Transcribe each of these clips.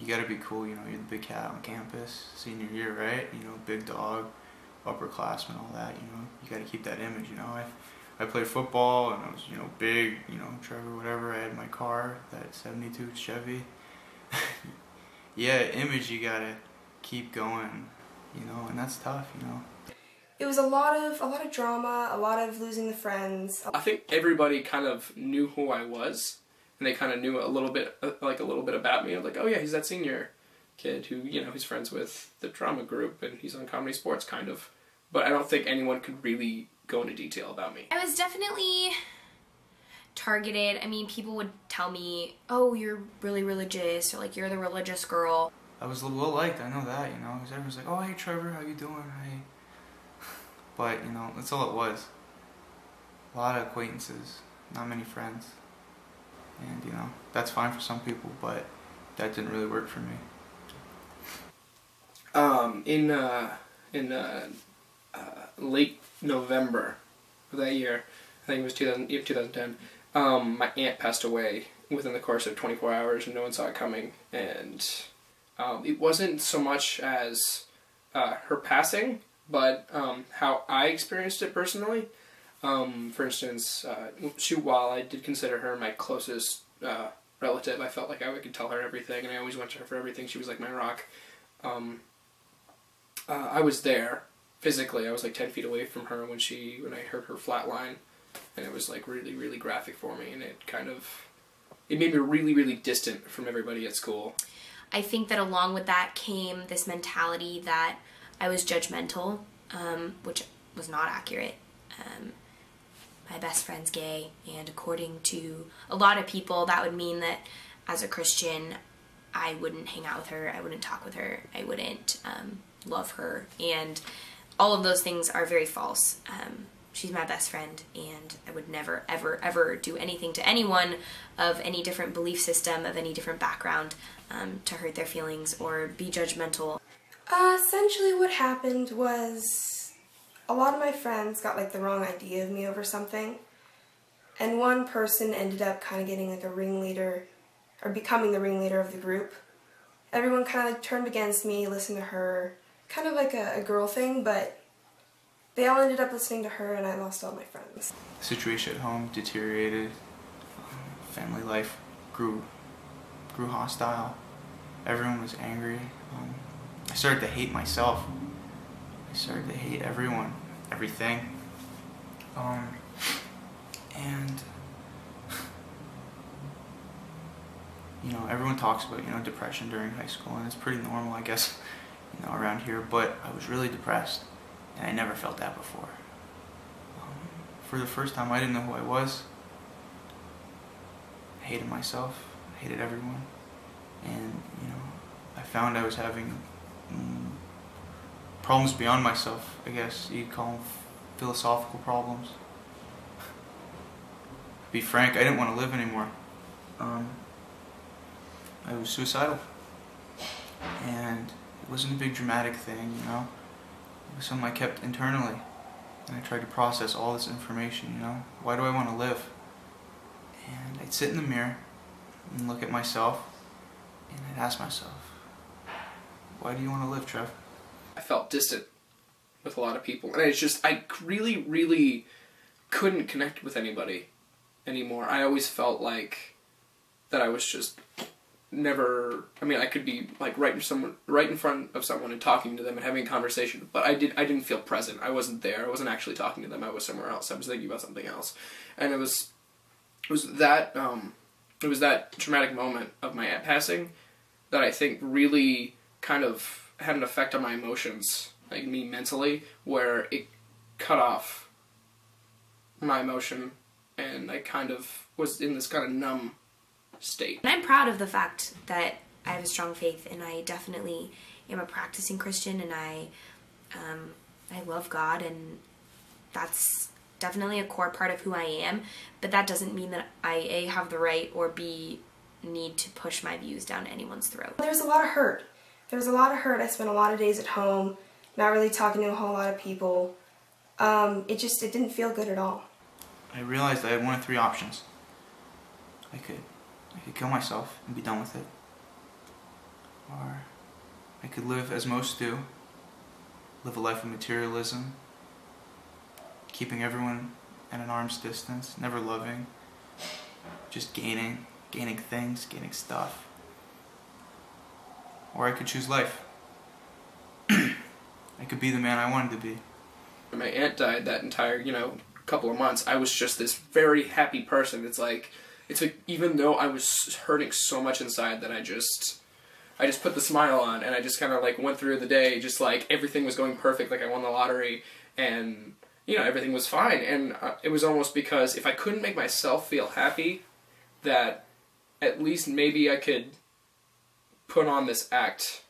gotta be cool, you know, you're the big cat on campus, senior year, right? You know, big dog, upperclassmen, all that, you know, you gotta keep that image, you know. I played football and I was, you know, big, you know, Trevor, whatever. I had my car, that 72 Chevy. Yeah, image you gotta keep going, you know, and that's tough, you know. It was a lot of drama, a lot of losing the friends. I think everybody kind of knew who I was, and they kind of knew a little bit about me. I'm like, oh yeah, he's that senior kid who, you know, he's friends with the drama group and he's on Comedy Sports, kind of. But I don't think anyone could really go into detail about me. I was definitely targeted. I mean, people would tell me, oh, you're really religious, or like, you're the religious girl. I was well liked, I know that, you know, because everyone's like, oh, hey Trevor, how you doing? Hey. But, you know, that's all it was. A lot of acquaintances, not many friends. And, you know, that's fine for some people, but that didn't really work for me. In late November of that year, I think it was 2010, my aunt passed away within the course of 24 hours and no one saw it coming. And it wasn't so much as her passing, but how I experienced it personally. For instance, while I did consider her my closest relative, I felt like I could tell her everything, and I always went to her for everything. She was like my rock. I was there physically. I was like 10 feet away from her when I heard her flatline, and it was like really, really graphic for me, and it made me really, really distant from everybody at school. I think that along with that came this mentality that I was judgmental, which was not accurate. My best friend's gay, and according to a lot of people, that would mean that as a Christian, I wouldn't hang out with her, I wouldn't talk with her, I wouldn't love her, and all of those things are very false. She's my best friend, and I would never, ever, ever do anything to anyone of any different belief system, of any different background, to hurt their feelings or be judgmental. Essentially what happened was a lot of my friends got like the wrong idea of me over something, and one person ended up kind of getting like a ringleader, or becoming the ringleader of the group. Everyone kind of like turned against me, listened to her, kind of like a girl thing, but they all ended up listening to her and I lost all my friends. The situation at home deteriorated, family life grew hostile, everyone was angry. I started to hate myself. I started to hate everyone, everything. And you know, everyone talks about, you know, depression during high school, and it's pretty normal, I guess, you know, around here, but I was really depressed, and I never felt that before. For the first time, I didn't know who I was. I hated myself, I hated everyone, and, you know, I found I was having problems beyond myself, I guess you'd call them philosophical problems. To be frank, I didn't want to live anymore. I was suicidal, and it wasn't a big dramatic thing, you know. It was something I kept internally, and I tried to process all this information, you know. Why do I want to live? And I'd sit in the mirror and look at myself, and I'd ask myself, why do you want to live, Trev? I felt distant with a lot of people, and I really, really couldn't connect with anybody anymore. I always felt like that I was just never, I mean, I could be like right in front of someone and talking to them and having a conversation, but I didn't feel present. I wasn't there. I wasn't actually talking to them. I was somewhere else. I was thinking about something else. And it was that traumatic moment of my aunt passing that I think really kind of had an effect on my emotions, like me mentally, where it cut off my emotion, and I kind of was in this kind of numb state. And I'm proud of the fact that I have a strong faith, and I definitely am a practicing Christian, and I love God, and that's definitely a core part of who I am, but that doesn't mean that I A, have the right, or B, need to push my views down anyone's throat. There's a lot of hurt. There was a lot of hurt. I spent a lot of days at home, not really talking to a whole lot of people. It didn't feel good at all. I realized I had one of three options. I could kill myself and be done with it. Or I could live as most do, live a life of materialism, keeping everyone at an arm's distance, never loving, just gaining things, gaining stuff. Or I could choose life. I could be the man I wanted to be. When my aunt died that entire, couple of months, I was just this very happy person. It's like even though I was hurting so much inside that I just put the smile on, and I just kind of like went through the day just like everything was going perfect, like I won the lottery, and everything was fine. And it was almost because if I couldn't make myself feel happy, that at least maybe I could put on this act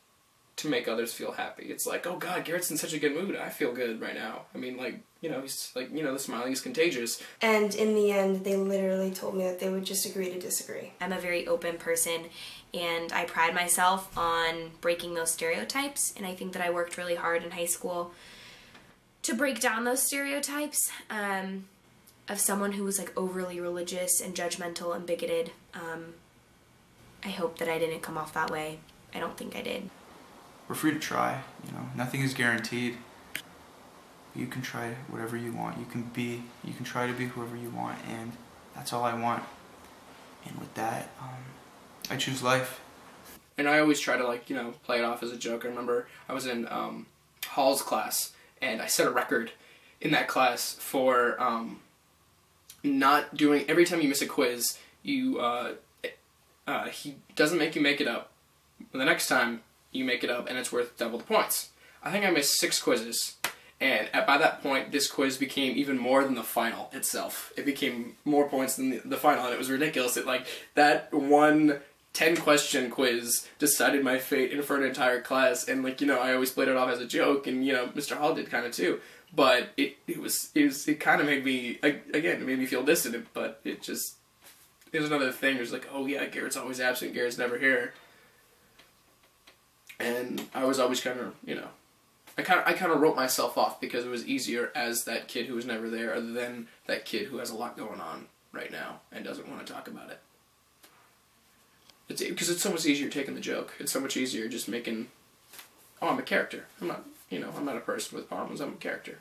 to make others feel happy. It's like, oh God, Garrett's in such a good mood. I feel good right now. I mean, he's like, the smiling is contagious. And in the end, they literally told me that they would just agree to disagree. I'm a very open person, and I pride myself on breaking those stereotypes, and I think that I worked really hard in high school to break down those stereotypes of someone who was like overly religious and judgmental and bigoted. I hope that I didn't come off that way. I don't think I did. We're free to try, nothing is guaranteed. You can try whatever you want. You can try to be whoever you want, and that's all I want. And with that, I choose life. And I always try to play it off as a joke. I remember I was in Hall's class, and I set a record in that class for not doing, every time you miss a quiz, he doesn't make you make it up. The next time, you make it up, and it's worth double the points. I think I missed 6 quizzes, and by that point, this quiz became even more than the final itself. It became more points than the final, and it was ridiculous. That one 10-question quiz decided my fate for an entire class, and I always played it off as a joke, and Mr. Hall did kind of too. But it kind of made me, again, it made me feel distant, but it was another thing. It was like, oh yeah, Garrett's always absent, Garrett's never here. And I was always kind of, I kind of wrote myself off because it was easier as that kid who was never there other than that kid who has a lot going on right now and doesn't want to talk about it. Because it's so much easier taking the joke. It's so much easier just making, oh, I'm a character. I'm not a person with problems. I'm a character.